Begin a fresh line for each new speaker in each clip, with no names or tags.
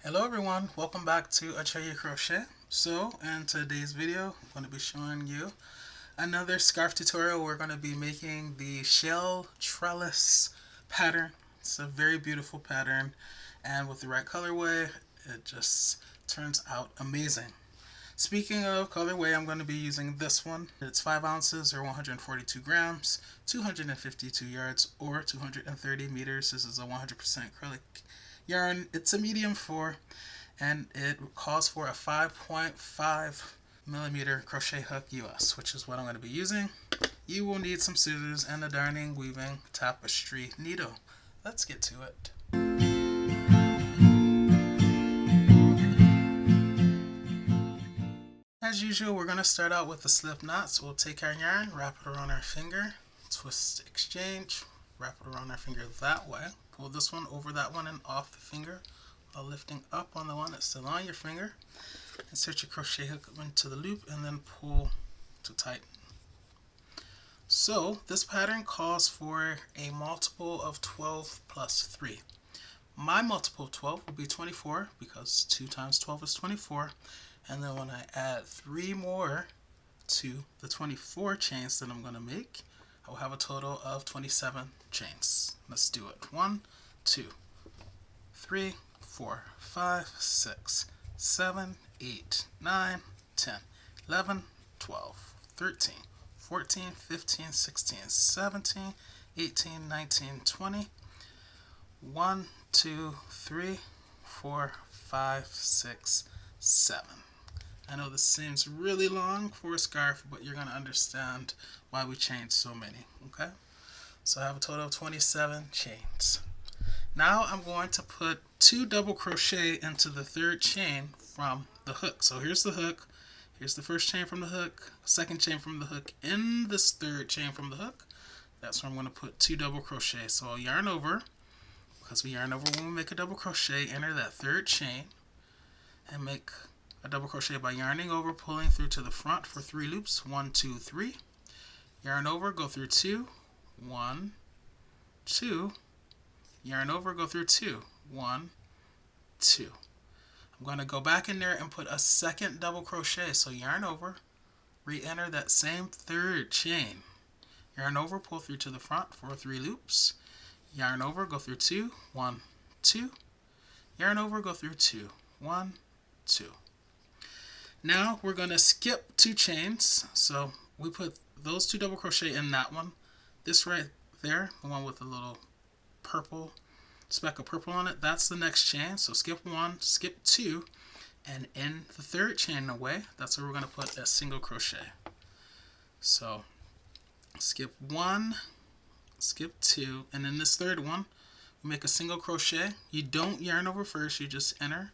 Hello everyone, welcome back to Atreyu Crochet. So in today's video, I'm going to be showing you another scarf tutorial. We're going to be making the shell trellis pattern. It's a very beautiful pattern, and with the right colorway, it just turns out amazing. Speaking of colorway, I'm going to be using this one. It's 5 ounces or 142 grams, 252 yards or 230 meters. This is a 100% acrylic yarn. It's a medium 4 and it calls for a 5.5 millimeter crochet hook US, which is what I'm going to be using. You will need some scissors and a darning, weaving, tapestry needle. Let's get to it. As usual, we're going to start out with the slip knot. So we'll take our yarn, wrap it around our finger, twist exchange, wrap it around our finger that way. Pull this one over that one and off the finger while lifting up on the one that's still on your finger. Insert your crochet hook into the loop and then pull to tighten. So this pattern calls for a multiple of 12 plus 3. My multiple of 12 will be 24 because 2 times 12 is 24. And then when I add 3 more to the 24 chains that I'm going to make, I will have a total of 27 chains. Let's do it. 1, 2, 3, 4, 5, 6, 7, 8, 9, 10, 11, 12, 13, 14, 15, 16, 17, 18, 19, 20. 1, 2, 3, 4, 5, 6, 7. I know this seems really long for a scarf, but you're going to understand why we changed so many, okay? So I have a total of 27 chains. Now I'm going to put 2 double crochet into the 3rd chain from the hook. So here's the hook, here's the first chain from the hook, second chain from the hook, in this 3rd chain from the hook. That's where I'm going to put 2 double crochet. So I'll yarn over, because we yarn over when we make a double crochet, enter that 3rd chain and make a double crochet by yarning over, pulling through to the front for 3 loops. 1, 2, 3. Yarn over, go through 2. 1, 2. Yarn over, go through 2. 1, 2. I'm going to go back in there and put a second double crochet. So yarn over, re-enter that same 3rd chain. Yarn over, pull through to the front for 3 loops. Yarn over, go through 2. 1, 2. Yarn over, go through 2. 1, 2. Now we're going to skip 2 chains. So we put those 2 double crochet in that one. This right there, the one with the little purple speck of purple on it, that's the next chain. So skip 1, skip 2, and in the 3rd chain away, that's where we're going to put a single crochet. So skip 1, skip 2, and in this 3rd one, we make a single crochet. You don't yarn over first, you just enter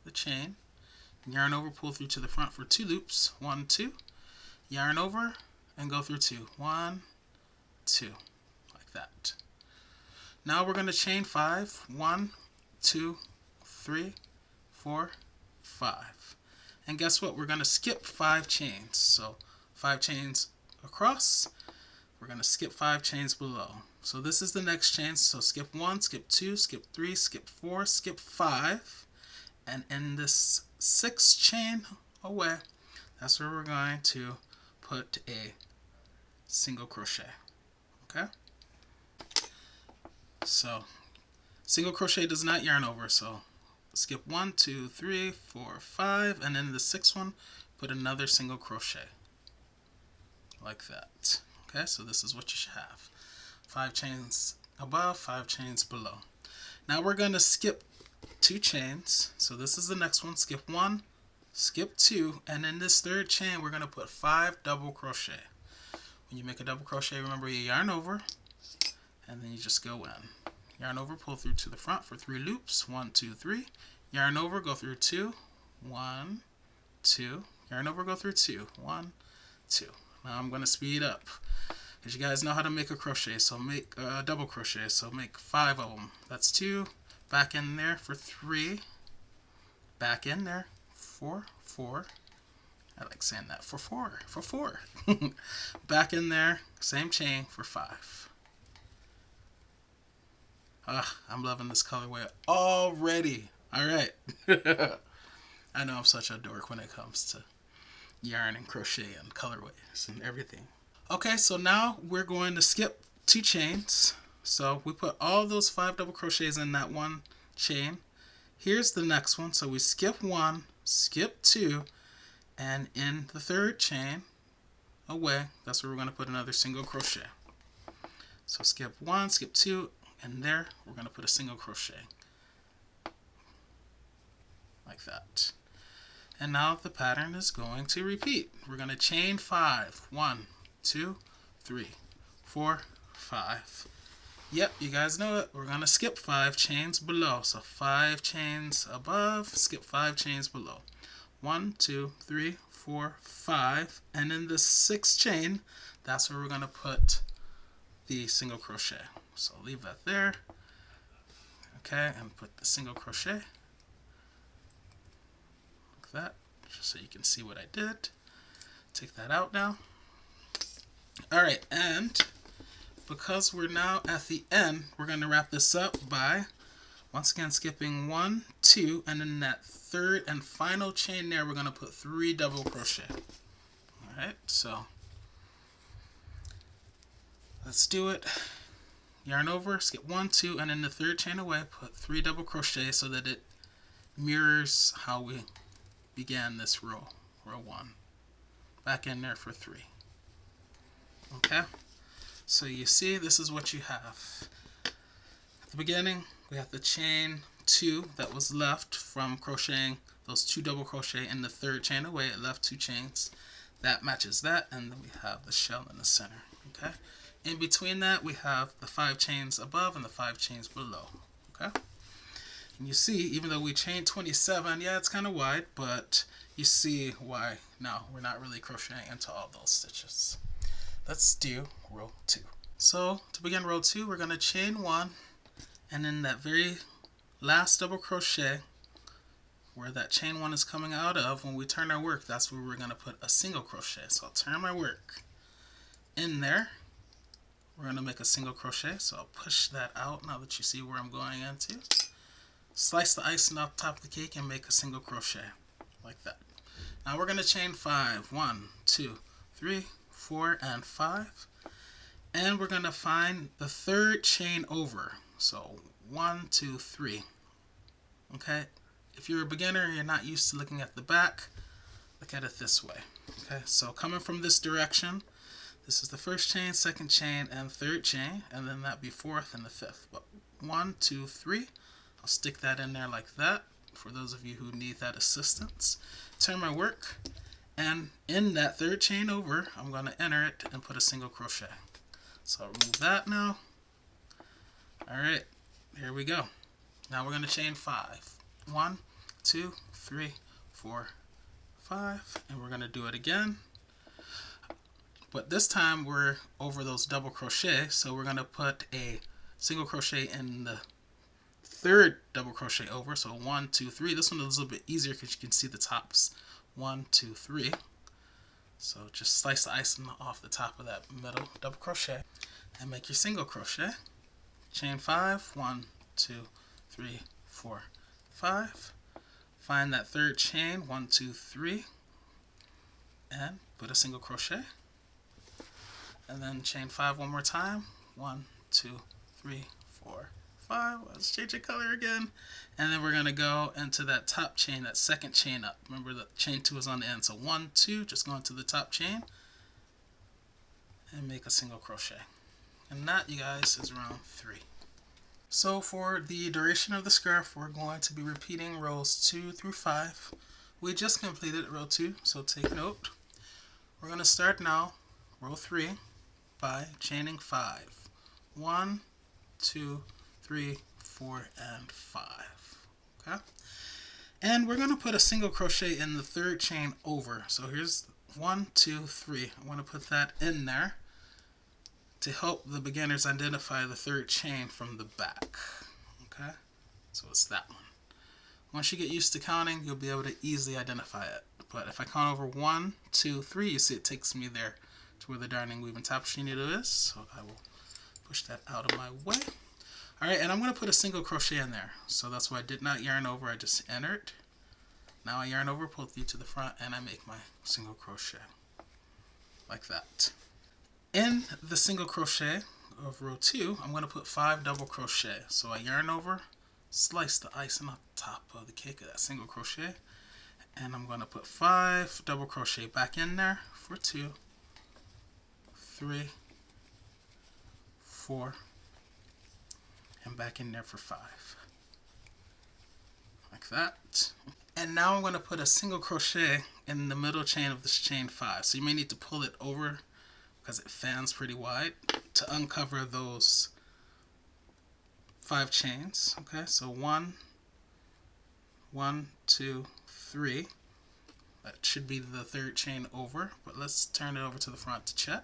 the chain. Yarn over, pull through to the front for 2 loops. 1, 2. Yarn over and go through 2. 1, 2. Like that. Now we're going to chain 5. 1, 2, 3, 4, 5. And guess what? We're going to skip 5 chains. So 5 chains across. We're going to skip 5 chains below. So this is the next chain. So skip 1, skip 2, skip 3, skip 4, skip 5. And in this 6th chain away, that's where we're going to put a single crochet. Okay? So single crochet does not yarn over, so skip 1, 2, 3, 4, 5, and in the 6th one, put another single crochet. Like that. Okay, so this is what you should have. 5 chains above, 5 chains below. Now we're going to skip 2 chains. So this is the next one. Skip 1, skip 2, and in this 3rd chain we're going to put 5 double crochet. When you make a double crochet, remember you yarn over and then you just go in. Yarn over, pull through to the front for 3 loops. 1, 2, 3. Yarn over, go through 2. 1, 2. Yarn over, go through 2. 1, 2. Now I'm going to speed up because you guys know how to make a crochet. So make a double crochet. So make 5 of them. That's 2. Back in there for 3, back in there for 4, I like saying that, for 4, back in there, same chain for 5. I'm loving this colorway already. All right. I know I'm such a dork when it comes to yarn and crochet and colorways and everything. Okay, so now we're going to skip 2 chains. So we put all those 5 double crochets in that one chain. Here's the next one. So we skip 1, skip 2, and in the 3rd chain away, that's where we're going to put another single crochet. So skip 1, skip 2, and there we're going to put a single crochet. Like that. And now the pattern is going to repeat. We're going to chain 5. 1, 2, 3, 4, 5. Yep, you guys know it. We're going to skip 5 chains below. So 5 chains above, skip 5 chains below. 1, 2, 3, 4, 5. And in the 6th chain, that's where we're going to put the single crochet. So leave that there. Okay, and put the single crochet. Like that, just so you can see what I did. Take that out now. Alright, and because we're now at the end, we're going to wrap this up by, once again, skipping 1, 2, and in that 3rd and final chain there, we're going to put 3 double crochet. Alright, so let's do it. Yarn over, skip 1, 2, and in the 3rd chain away, put 3 double crochet so that it mirrors how we began this row, row 1. Back in there for 3. Okay? So you see, this is what you have. At the beginning, we have the chain 2 that was left from crocheting those 2 double crochet in the 3rd chain away. It left 2 chains. That matches that, and then we have the shell in the center. Okay? In between that, we have the 5 chains above and the 5 chains below. Okay? And you see, even though we chained 27, yeah, it's kind of wide, but you see why now we're not really crocheting into all those stitches. Let's do row 2. So to begin row 2, we're going to chain 1, and in that very last double crochet where that chain 1 is coming out of, when we turn our work, that's where we're going to put a single crochet. So I'll turn my work in there. We're going to make a single crochet, so I'll push that out now that you see where I'm going into. Slice the icing off top of the cake and make a single crochet like that. Now we're going to chain 5. 1, 2, 3, 4, and 5. And we're going to find the 3rd chain over. So 1, 2, 3. Okay? If you're a beginner, you're not used to looking at the back, look at it this way. Okay? So coming from this direction, this is the 1st chain, 2nd chain, and 3rd chain, and then that'd be 4th and the 5th. But 1, 2, 3. I'll stick that in there like that for those of you who need that assistance. Turn my work, and in that 3rd chain over, I'm going to enter it and put a single crochet. So I'll remove that now. Alright, here we go. Now we're going to chain 5. 1, 2, 3, 4, 5, and we're going to do it again. But this time we're over those double crochet, so we're going to put a single crochet in the 3rd double crochet over. So 1, 2, 3. This one is a little bit easier because you can see the tops. 1, 2, 3. So just slice the icing off the top of that middle double crochet and make your single crochet. Chain 5. 1, 2, 3, 4, 5. Find that 3rd chain. 1, 2, 3, and put a single crochet. And then chain 5 one more time. 1, 2, 3, 4, 5. Let's change the color again. And then we're going to go into that top chain, that 2nd chain up. Remember that chain 2 is on the end. So 1, 2, just go into the top chain and make a single crochet. And that, you guys, is round 3. So for the duration of the scarf, we're going to be repeating rows 2 through 5. We just completed row 2, so take note. We're going to start now, row 3, by chaining 5. 1, 2, 3, 4, and 5. Okay? And we're going to put a single crochet in the 3rd chain over. So here's 1, 2, 3. I want to put that in there to help the beginners identify the 3rd chain from the back. Okay? So it's that one. Once you get used to counting, you'll be able to easily identify it. But if I count over 1, 2, 3, you see it takes me there to where the darning, weaving, tapestry needle is. So I will push that out of my way. Alright, and I'm going to put a single crochet in there. So that's why I did not yarn over, I just entered. Now I yarn over, pull through to the front, and I make my single crochet. Like that. In the single crochet of row 2, I'm going to put 5 double crochet. So I yarn over, slice the icing on top of the cake of that single crochet, and I'm going to put 5 double crochet back in there for 2, 3, 4, and back in there for 5. Like that. And now I'm going to put a single crochet in the middle chain of this chain 5. So you may need to pull it over because it fans pretty wide to uncover those 5 chains. Okay, so 1, 2, 3. That should be the 3rd chain over, but let's turn it over to the front to check.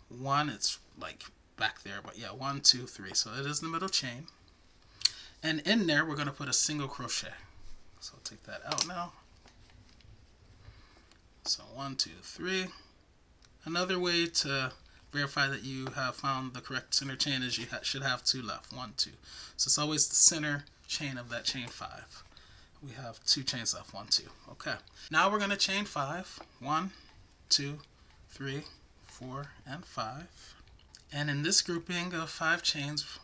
1, it's like back there, but yeah, 1, 2, 3. So it is the middle chain. And in there, we're going to put a single crochet. So I'll take that out now. So 1, 2, 3. Another way to verify that you have found the correct center chain is you should have 2 left. 1, 2. So it's always the center chain of that chain 5. We have 2 chains left. 1, 2. Okay. Now we're going to chain 5. 1, 2, 3, 4, and 5. And in this grouping of 5 chains,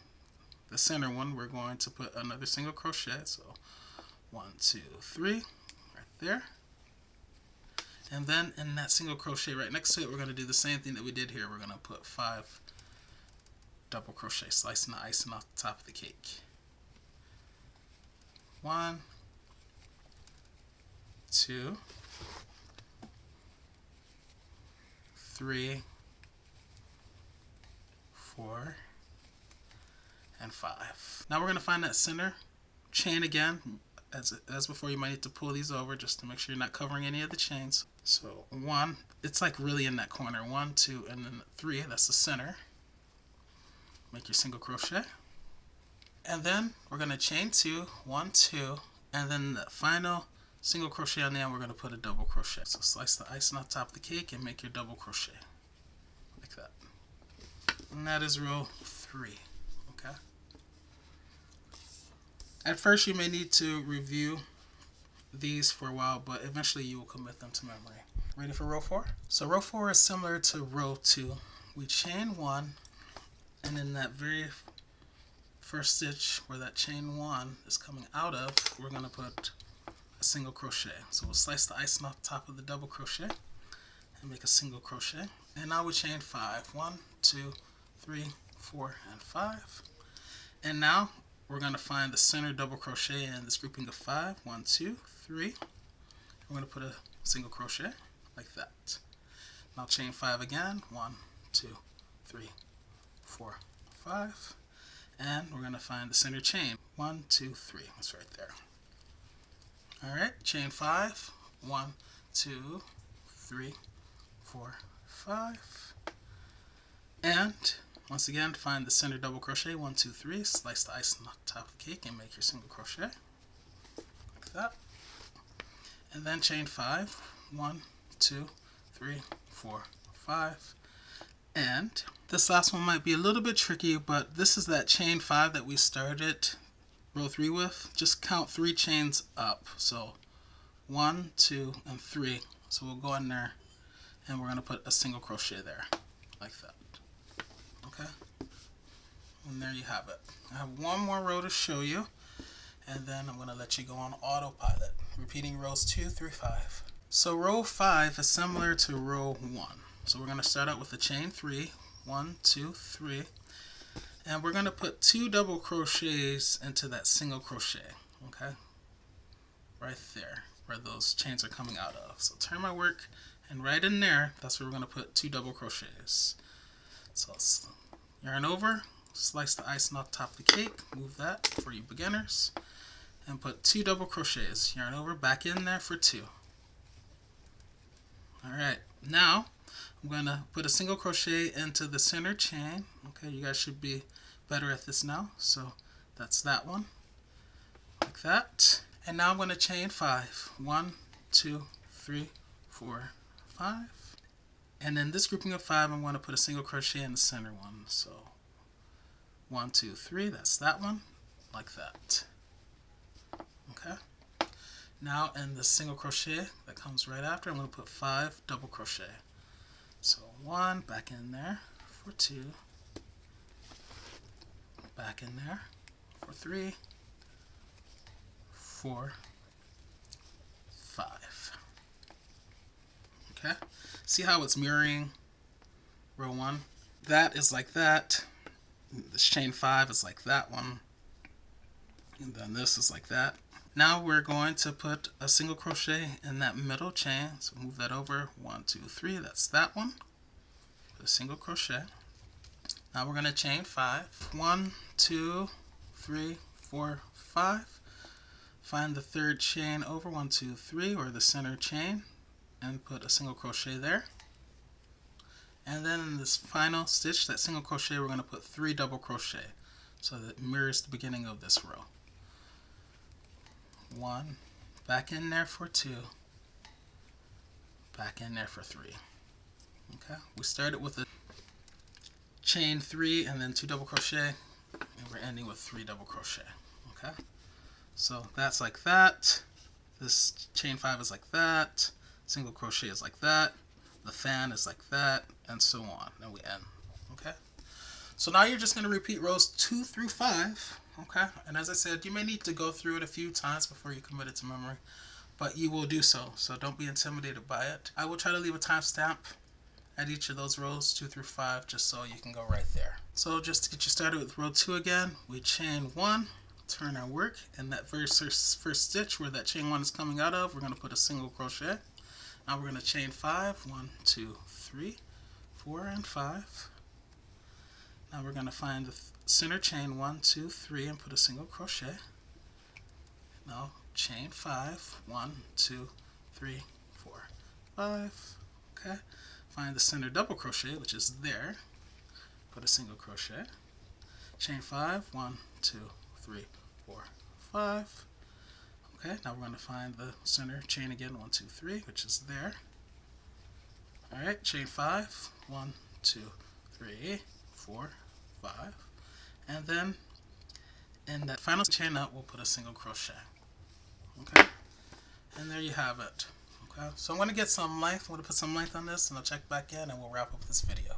the center one, we're going to put another single crochet. So 1, 2, 3, right there. And then in that single crochet right next to it, we're going to do the same thing that we did here. We're going to put 5 double crochet, slicing the icing off the top of the cake. 1, 2, 3, 4, and 5. Now we're going to find that center chain again. As before, you might need to pull these over just to make sure you're not covering any of the chains. So 1, it's like really in that corner. 1, 2, and then 3, that's the center. Make your single crochet. And then we're going to chain 2, 1, 2, and then the final single crochet on the end, we're going to put a double crochet. So slice the icing on top of the cake and make your double crochet. Like that. And that is row 3. Okay. At first you may need to review these for a while, but eventually you will commit them to memory. Ready for row 4? So row 4 is similar to row 2. We chain 1, and in that very first stitch where that chain 1 is coming out of, we're going to put a single crochet. So we'll slice the icing off the top of the double crochet and make a single crochet. And now we chain 5. 1, 2, 3, 4, and 5. And now we're going to find the center double crochet in this grouping of 5. 1, 2, 3. We're going to put a single crochet like that. Now chain 5 again. 1, 2, 3, 4, 5. And we're going to find the center chain. 1, 2, 3. That's right there. Alright, chain 5. 1, 2, 3, 4, 5. And once again, find the center double crochet. 1, 2, 3. Slice the icing on top of the cake and make your single crochet like that. And then chain 5. 1, 2, 3, 4, 5. And this last one might be a little bit tricky, but this is that chain 5 that we started row 3 with. Just count 3 chains up. So 1, 2, and 3. So we'll go in there and we're going to put a single crochet there like that. Okay, and there you have it. I have one more row to show you, and then I'm going to let you go on autopilot, repeating rows 2 through 5. So row 5 is similar to row 1. So we're going to start out with a chain 3, 1, 2, 3, and we're going to put 2 double crochets into that single crochet, okay, right there where those chains are coming out of. So turn my work, and right in there, that's where we're going to put 2 double crochets. So let's yarn over, slice the icing off the top of the cake, move that for you beginners, and put 2 double crochets. Yarn over, back in there for 2. Alright, now I'm going to put a single crochet into the center chain. Okay, you guys should be better at this now. So that's that one, like that. And now I'm going to chain 5. 1, 2, 3, 4, 5. And in this grouping of 5, I'm going to put a single crochet in the center one. So 1, 2, 3, that's that one, like that. Okay. Now in the single crochet that comes right after, I'm going to put 5 double crochet. So 1, back in there for 2, back in there for 3, 4, 5. Okay. See how it's mirroring row 1? That is like that. This chain 5 is like that one. And then this is like that. Now we're going to put a single crochet in that middle chain. So move that over. 1, 2, 3. That's that one. Put a single crochet. Now we're going to chain 5. 1, 2, 3, 4, 5. Find the third chain over. 1, 2, 3, or the center chain, and put a single crochet there. And then in this final stitch, that single crochet, we're going to put 3 double crochet so that it mirrors the beginning of this row. 1, back in there for 2, back in there for 3. Okay, we started with a chain 3 and then 2 double crochet, and we're ending with 3 double crochet. Okay, so that's like that. This chain 5 is like that. Single crochet is like that. The fan is like that, and so on. And we end. Okay, so now you're just going to repeat rows 2 through 5. Okay, and as I said, you may need to go through it a few times before you commit it to memory, but you will do so, so don't be intimidated by it. I will try to leave a timestamp at each of those rows 2 through 5 just so you can go right there. So just to get you started with row 2 again, we chain 1, turn our work, and that very first stitch where that chain 1 is coming out of, we're going to put a single crochet. Now we're going to chain 5, 1, 2, 3, 4, and 5. Now we're going to find the center chain 1, 2, 3, and put a single crochet. Now chain 5, 1, 2, 3, 4, 5. Okay. Find the center double crochet, which is there. Put a single crochet. Chain 5, 1, 2, 3, 4, 5. Okay. Now we're going to find the center chain again, 1, 2, 3, which is there. All right. Chain 5, 1, 2, 3, 4, 5, and then in that final chain up we'll put a single crochet. Okay, and there you have it. Okay, so I'm going to get some length. I'm going to put some length on this, and I'll check back in, and we'll wrap up this video.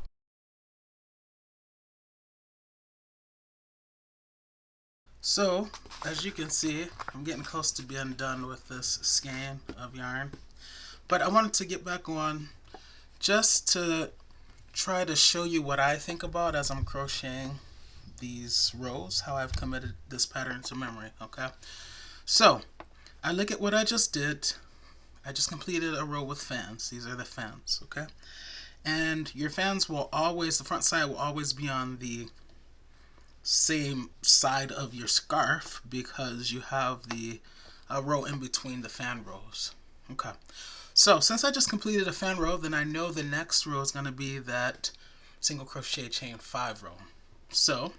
So as you can see, I'm getting close to being done with this skein of yarn, but I wanted to get back on just to try to show you what I think about as I'm crocheting these rows, how I've committed this pattern to memory. Okay, so I look at what I just did. I just completed a row with fans. These are the fans. Okay, and your fans will always, the front side will always be on the same side of your scarf because you have the row in between the fan rows. Okay, so since I just completed a fan row, then I know the next row is going to be that single crochet chain 5 row. So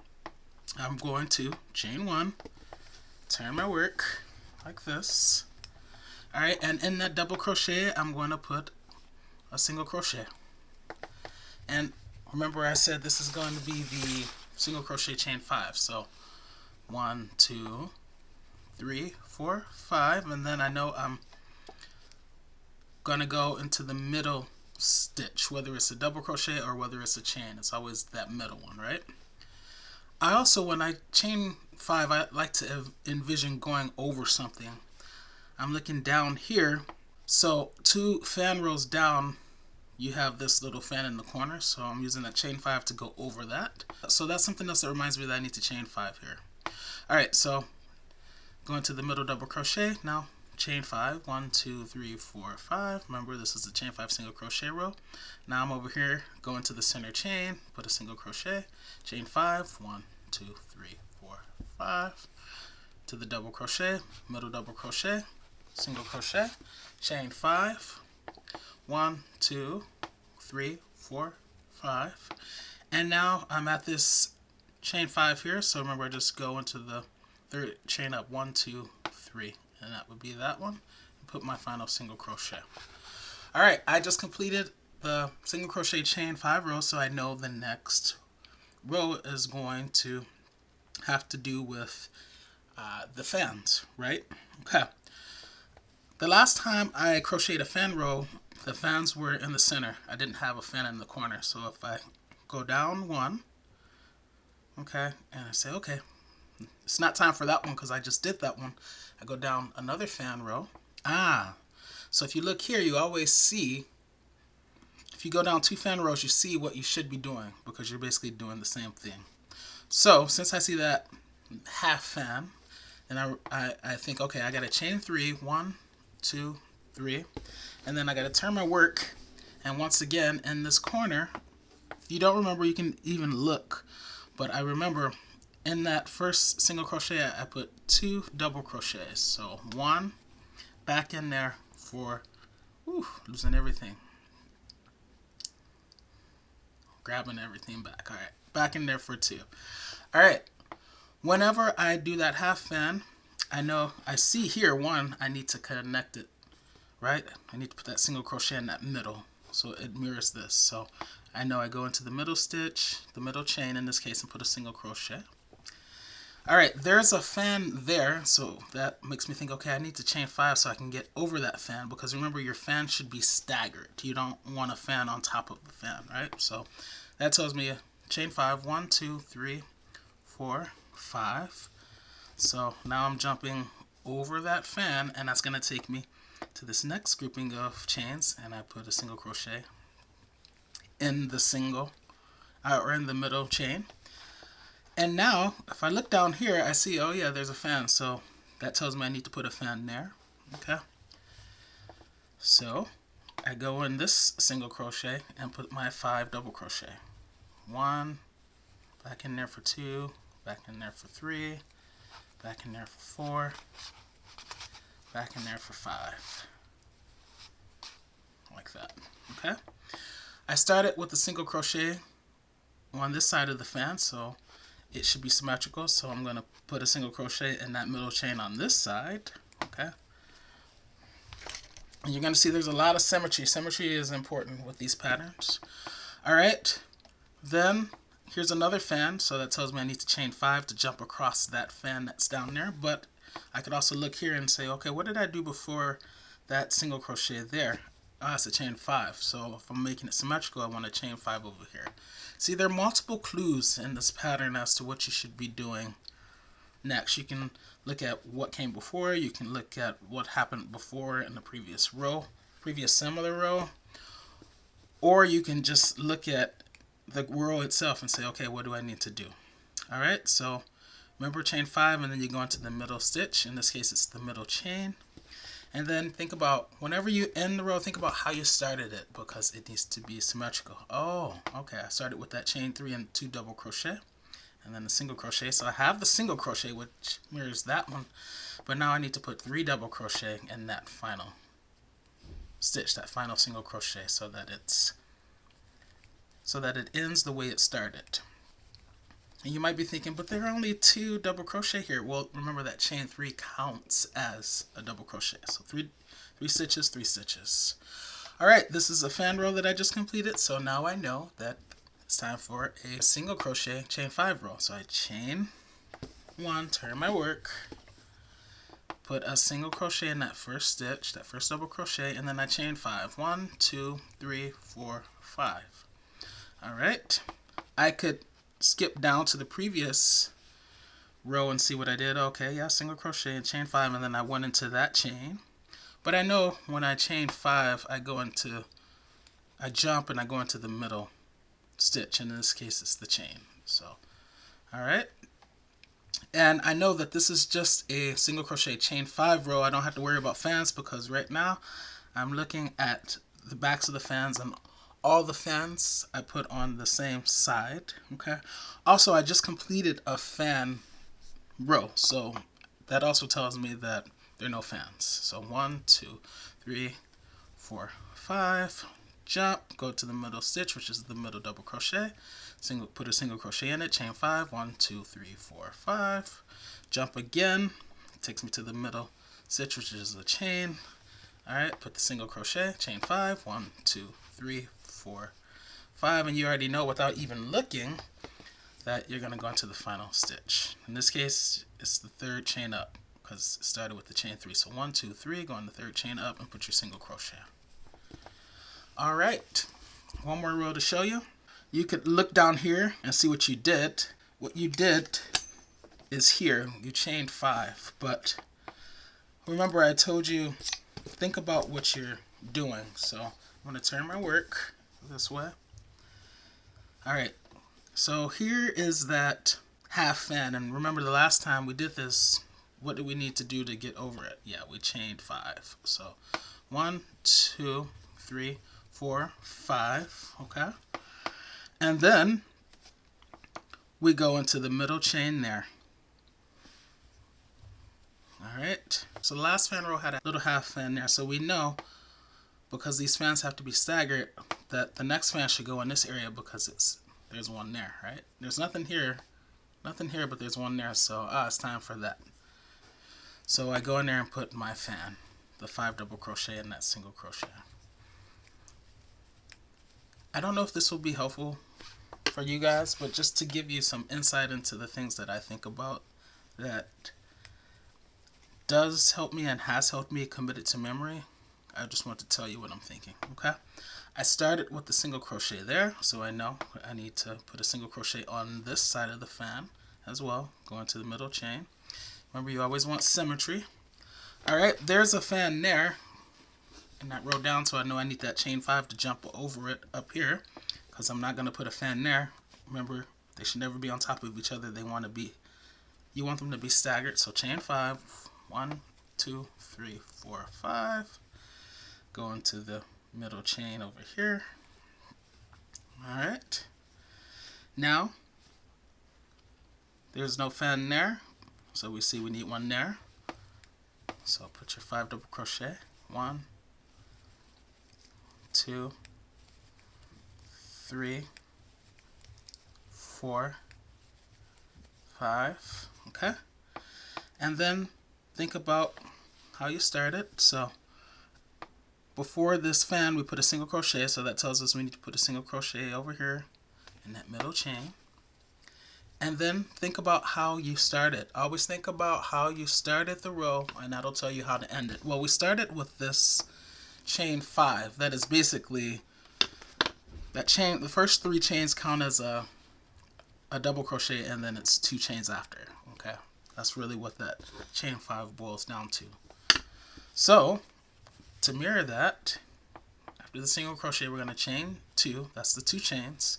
I'm going to chain 1, turn my work like this. All right, and in that double crochet, I'm going to put a single crochet. And remember I said this is going to be the single crochet chain 5. So 1, 2, 3, 4, 5, and then I know I'm going to go into the middle stitch, whether it's a double crochet or whether it's a chain. It's always that middle one, right? I also, when I chain 5, I like to envision going over something. I'm looking down here, so 2 fan rows down you have this little fan in the corner, so I'm using that chain 5 to go over that. So that's something else that reminds me that I need to chain 5 here. Alright, so going to the middle double crochet. Now chain 5, 1, 2, 3, 4, 5. Remember, this is the chain 5 single crochet row. Now I'm over here, going to the center chain, put a single crochet, chain 5, 1, 2, 3, 4, 5, to the double crochet, middle double crochet, single crochet, chain 5, 1, 2, 3, 4, 5, and now I'm at this chain 5 here. So remember, I just go into the third chain up, 1, 2, 3, and that would be that one. Put my final single crochet. All right, I just completed the single crochet chain 5 rows, so I know the next row is going to have to do with the fans, right? Okay. The last time I crocheted a fan row, the fans were in the center. I didn't have a fan in the corner. So if I go down one, okay, and I say, okay, it's not time for that one because I just did that one. I go down another fan row. So if you look here, you always see, if you go down 2 fan rows, you see what you should be doing because you're basically doing the same thing. So since I see that half fan, and I think, okay, I got to chain 3, 1, 2, 3, and then I got to turn my work, and once again in this corner, if you don't remember, you can even look, but I remember in that first single crochet I put 2 double crochets, so 1 back in there for losing everything, grabbing everything back. All right, back in there for 2. All right, whenever I do that half fan, I know I see here 1, I need to connect it, right? I need to put that single crochet in that middle so it mirrors this. So I know I go into the middle stitch, the middle chain in this case, and put a single crochet. All right, there's a fan there, so that makes me think, okay, I need to chain 5 so I can get over that fan, because remember, your fan should be staggered. You don't want a fan on top of the fan, right? So that tells me chain 5, 1, 2, 3, 4, 5. So now I'm jumping over that fan, and that's going to take me to this next grouping of chains, and I put a single crochet in the single, or in the middle chain. And now, if I look down here, I see, oh yeah, there's a fan. So that tells me I need to put a fan there. Okay. So I go in this single crochet and put my 5 double crochet. 1, back in there for 2, back in there for 3, back in there for 4, back in there for 5. Like that. Okay. I started with a single crochet on this side of the fan, so it should be symmetrical, so I'm going to put a single crochet in that middle chain on this side. Okay. And you're going to see there's a lot of symmetry. Symmetry is important with these patterns. Alright, then here's another fan, so that tells me I need to chain 5 to jump across that fan that's down there. But I could also look here and say, okay, what did I do before that single crochet there? It's a chain 5. So if I'm making it symmetrical, I want to chain 5 over here. See, there are multiple clues in this pattern as to what you should be doing next. You can look at what came before. You can look at what happened before in the previous row, previous similar row. Or you can just look at the row itself and say, okay, what do I need to do? All right, so remember chain 5, and then you go into the middle stitch. In this case, it's the middle chain. And then think about, whenever you end the row, think about how you started it, because it needs to be symmetrical. Oh, okay, I started with that chain 3 and 2 double crochet, and then a single crochet. So I have the single crochet, which mirrors that one, but now I need to put 3 double crochet in that final stitch, that final single crochet, so that it ends the way it started. And you might be thinking, but there are only 2 double crochet here. Well, remember that chain 3 counts as a double crochet. So 3 stitches, 3 stitches. All right, this is a fan row that I just completed. So now I know that it's time for a single crochet chain 5 row. So I chain 1, turn my work, put a single crochet in that first stitch, that first double crochet, and then I chain 5. 1, 2, 3, 4, 5. All right, I could skip down to the previous row and see what I did. Okay, yeah, single crochet and chain 5, and then I went into that chain. But I know when I chain 5, I jump and I go into the middle stitch, and in this case it's the chain. So, all right, and I know that this is just a single crochet chain 5 row. I don't have to worry about fans, because right now I'm looking at the backs of the fans, and all the fans I put on the same side. Okay. Also, I just completed a fan row, so that also tells me that there are no fans. So 1, 2, 3, 4, 5. Jump, go to the middle stitch, which is the middle double crochet. Put a single crochet in it. Chain 5. 1, 2, 3, 4, 5. Jump again. Takes me to the middle stitch, which is a chain. All right. Put the single crochet. Chain 5. 1, 2, 3, 4, 5, and you already know without even looking that you're going to go into the final stitch. In this case, it's the third chain up because it started with the chain 3. So 1, 2, 3, go on the third chain up and put your single crochet. All right, one more row to show you. You could look down here and see what you did. What you did is here, you chained 5, but remember I told you, think about what you're doing. So I'm going to turn my work this way. All right, so here is that half fan, and remember the last time we did this, what do we need to do to get over it? Yeah, we chained 5. So 1, 2, 3, 4, 5, okay? And then we go into the middle chain there. All right, so the last fan row had a little half fan there, so we know, because these fans have to be staggered, that the next fan should go in this area because there's one there, right? There's nothing here, but there's one there, so it's time for that. So I go in there and put my fan, the 5 double crochet in that single crochet. I don't know if this will be helpful for you guys, but just to give you some insight into the things that I think about that does help me and has helped me commit it to memory, I just want to tell you what I'm thinking, okay? I started with the single crochet there, so I know I need to put a single crochet on this side of the fan as well, go into the middle chain. Remember, you always want symmetry. All right, there's a fan there in that row down, so I know I need that chain 5 to jump over it up here, because I'm not going to put a fan there. Remember, they should never be on top of each other. You want them to be staggered, so chain 5, 1, 2, 3, 4, 5. Go into the middle chain over here. All right. Now, there's no fan there, so we see we need one there. So put your 5 double crochet. 1, 2, 3, 4, 5. Okay. And then think about how you started. So before this fan, we put a single crochet, so that tells us we need to put a single crochet over here in that middle chain. And then think about how you started. Always think about how you started the row, and that'll tell you how to end it. Well, we started with this chain 5. That is basically that chain. The first 3 chains count as a double crochet, and then it's 2 chains after. Okay, that's really what that chain 5 boils down to. So to mirror that, after the single crochet, we're going to chain 2. That's the 2 chains.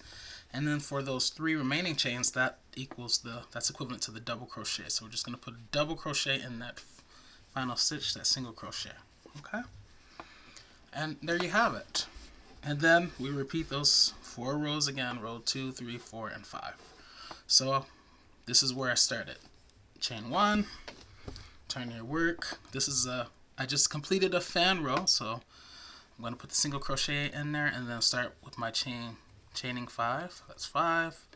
And then for those 3 remaining chains, that's equivalent to the double crochet. So we're just going to put a double crochet in that final stitch, that single crochet. Okay? And there you have it. And then we repeat those 4 rows again, row 2, 3, 4, and 5. So this is where I started. Chain 1, turn your work. This is I just completed a fan row, so I'm going to put the single crochet in there and then start with my chaining 5. That's 5.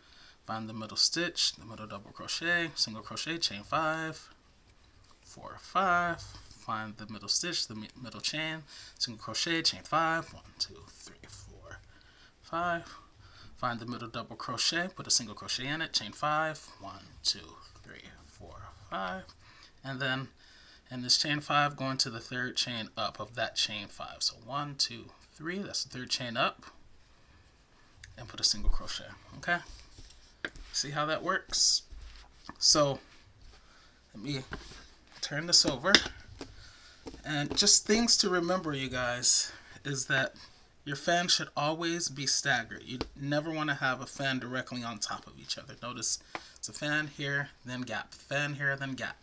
Find the middle stitch, the middle double crochet, single crochet, chain 5, 4, 5. Find the middle stitch, the middle chain, single crochet, chain 5, 1, 2, 3, 4, 5. Find the middle double crochet, put a single crochet in it, chain 5, 1, 2, 3, 4, 5. And then in this chain 5, go into the third chain up of that chain 5. So 1, 2, 3, that's the third chain up, and put a single crochet. Okay? See how that works? So let me turn this over. And just things to remember, you guys, is that your fan should always be staggered. You never want to have a fan directly on top of each other. Notice it's a fan here, then gap, fan here, then gap.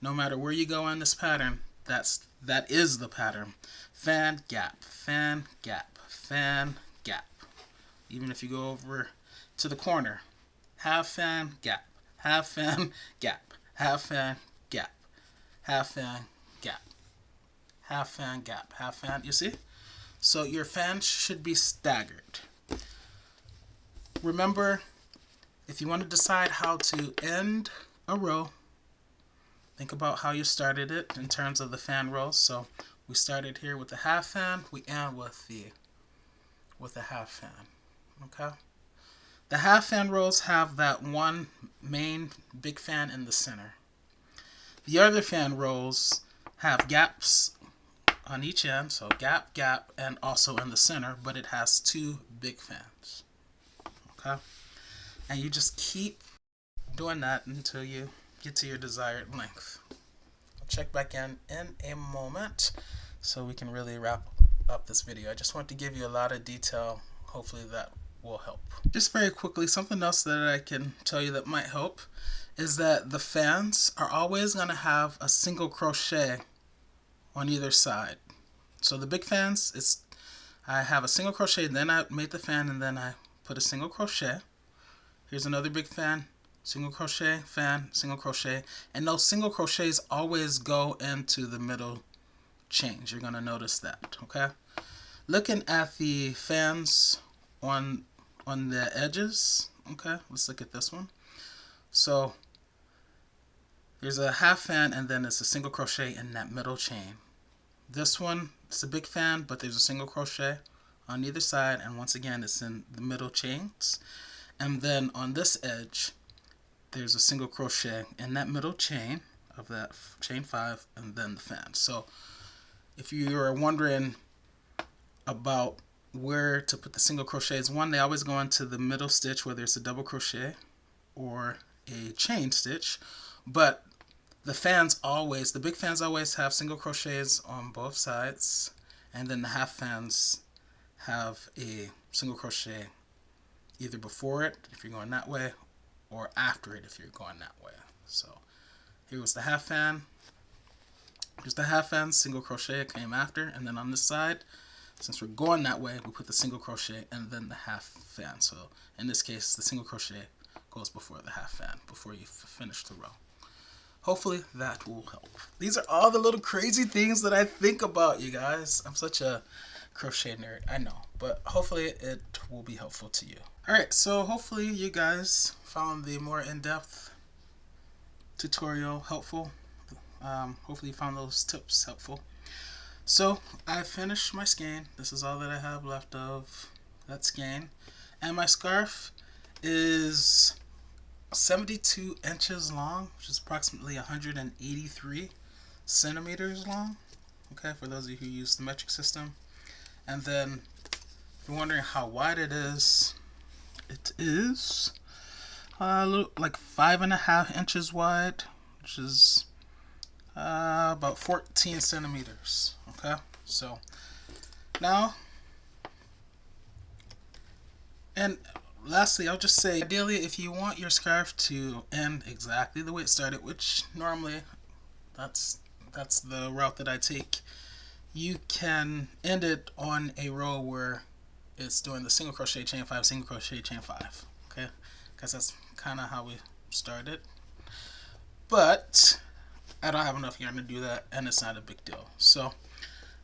No matter where you go on this pattern, that is the pattern. Fan, gap, fan, gap, fan, gap. Even if you go over to the corner, half fan, gap, half fan, gap, half fan, gap, half fan, gap, half fan, gap, half fan. You see? So your fan should be staggered. Remember, if you want to decide how to end a row, think about how you started it in terms of the fan rows. So we started here with the half fan, we end with the with a half fan. Okay. The half fan rows have that one main big fan in the center. The other fan rows have gaps on each end, so gap, gap, and also in the center, but it has two big fans. Okay? And you just keep doing that until you get to your desired length. I'll check back in a moment so we can really wrap up this video. I just want to give you a lot of detail. Hopefully that will help. Just very quickly, something else that I can tell you that might help is that the fans are always going to have a single crochet on either side. So the big fans, I have a single crochet, then I made the fan, and then I put a single crochet. Here's another big fan, single crochet, fan, single crochet, and those single crochets always go into the middle chains. You're going to notice that, okay? Looking at the fans on the edges, okay, let's look at this one. So there's a half fan, and then it's a single crochet in that middle chain. This one, it's a big fan, but there's a single crochet on either side, and once again, it's in the middle chains. And then on this edge, there's a single crochet in that middle chain of that chain 5, and then the fan. So if you are wondering about where to put the single crochets, one, they always go into the middle stitch, whether it's a double crochet or a chain stitch, but the big fans always have single crochets on both sides, and then the half fans have a single crochet either before it if you're going that way, or after it if you're going that way. So here was the half fan. Here's the half fan, single crochet came after, and then on this side, since we're going that way, we put the single crochet and then the half fan. So in this case, the single crochet goes before the half fan, before you finish the row. Hopefully that will help. These are all the little crazy things that I think about, you guys. I'm such a crochet nerd, I know, but hopefully it will be helpful to you. Alright, so hopefully you guys found the more in-depth tutorial helpful. Hopefully you found those tips helpful. So I finished my skein. This is all that I have left of that skein. And my scarf is 72 inches long, which is approximately 183 centimeters long. Okay, for those of you who use the metric system. And then if you're wondering how wide it is like 5.5 inches wide, which is about 14 centimeters. Okay, so now, and lastly, I'll just say, ideally, if you want your scarf to end exactly the way it started, which normally that's the route that I take, you can end it on a row where it's doing the single crochet, chain 5, single crochet, chain 5. Okay, because that's kind of how we started. But I don't have enough yarn to do that, and it's not a big deal. So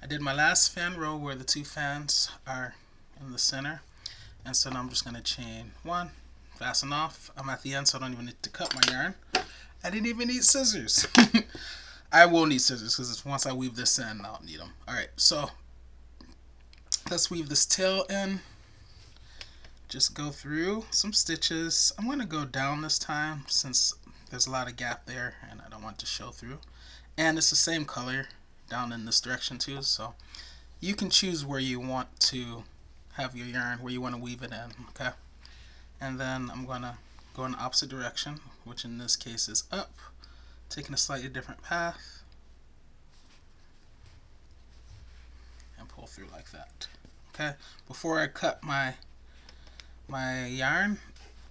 I did my last fan row where the two fans are in the center. And so now I'm just going to chain 1, fasten off. I'm at the end, so I don't even need to cut my yarn. I didn't even need scissors. I will need scissors because once I weave this in, I'll need them. Alright, so let's weave this tail in. Just go through some stitches. I'm going to go down this time since there's a lot of gap there and I don't want to show through. And it's the same color down in this direction too, so you can choose where you want to have your yarn, where you want to weave it in, okay? And then I'm going to go in the opposite direction, which in this case is up, taking a slightly different path, and pull through like that. Okay, before I cut my yarn,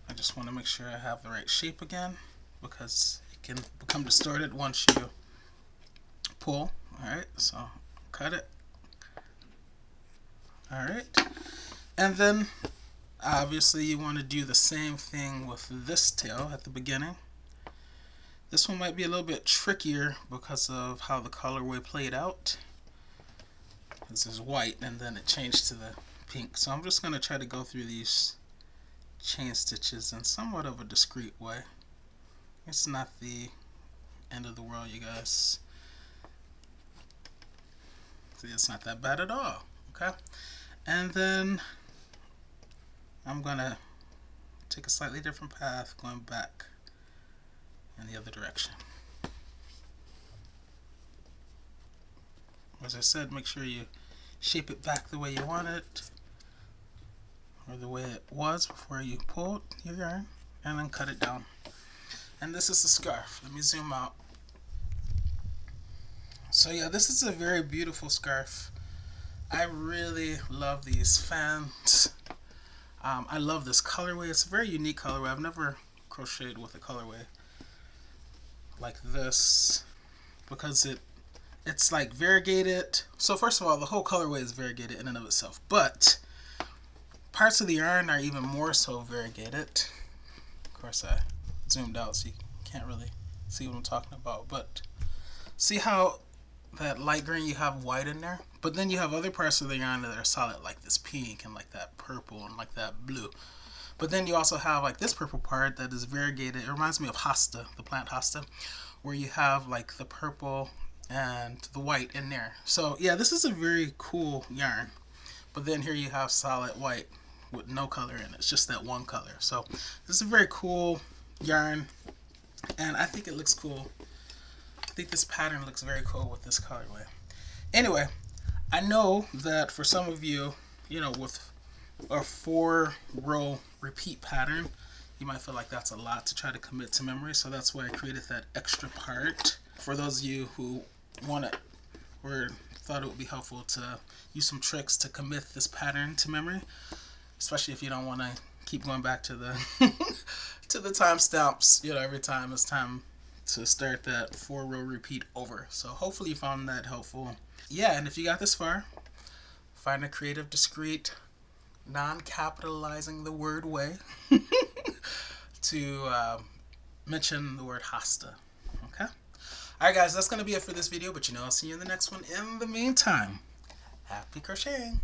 I just want to make sure I have the right shape again, because it can become distorted once you pull. Alright, so cut it. Alright, and then obviously you want to do the same thing with this tail at the beginning. This one might be a little bit trickier because of how the colorway played out. This is white and then it changed to the pink. So I'm just going to try to go through these chain stitches in somewhat of a discreet way. It's not the end of the world, you guys. See, it's not that bad at all. Okay, and then I'm gonna take a slightly different path going back in the other direction. As I said, make sure you shape it back the way you want it, or the way it was before you pulled your yarn, and then cut it down. And this is the scarf. Let me zoom out. So yeah, this is a very beautiful scarf. I really love these fans. I love this colorway. It's a very unique colorway. I've never crocheted with a colorway like this because it's like variegated. So first of all, the whole colorway is variegated in and of itself, but parts of the yarn are even more so variegated. Of course, I zoomed out so you can't really see what I'm talking about, but see how that light green, you have white in there, but then you have other parts of the yarn that are solid, like this pink and like that purple and like that blue. But then you also have like this purple part that is variegated. It reminds me of hosta, the plant hosta, where you have like the purple and the white in there. So yeah, this is a very cool yarn. But then here you have solid white with no color in it. It's just that one color. So this is a very cool yarn, and I think it looks cool. I think this pattern looks very cool with this colorway. Anyway, I know that for some of you, you know, with a 4-row repeat pattern, you might feel like that's a lot to try to commit to memory. So that's why I created that extra part. For those of you who want it or thought it would be helpful to use some tricks to commit this pattern to memory, especially if you don't want to keep going back to the to the timestamps, you know, every time it's time to start that 4-row repeat over. So hopefully you found that helpful. Yeah, and if you got this far, find a creative, discreet, non-capitalizing the word way to mention the word hosta. Okay? Alright guys, that's going to be it for this video, but you know, I'll see you in the next one. In the meantime, happy crocheting!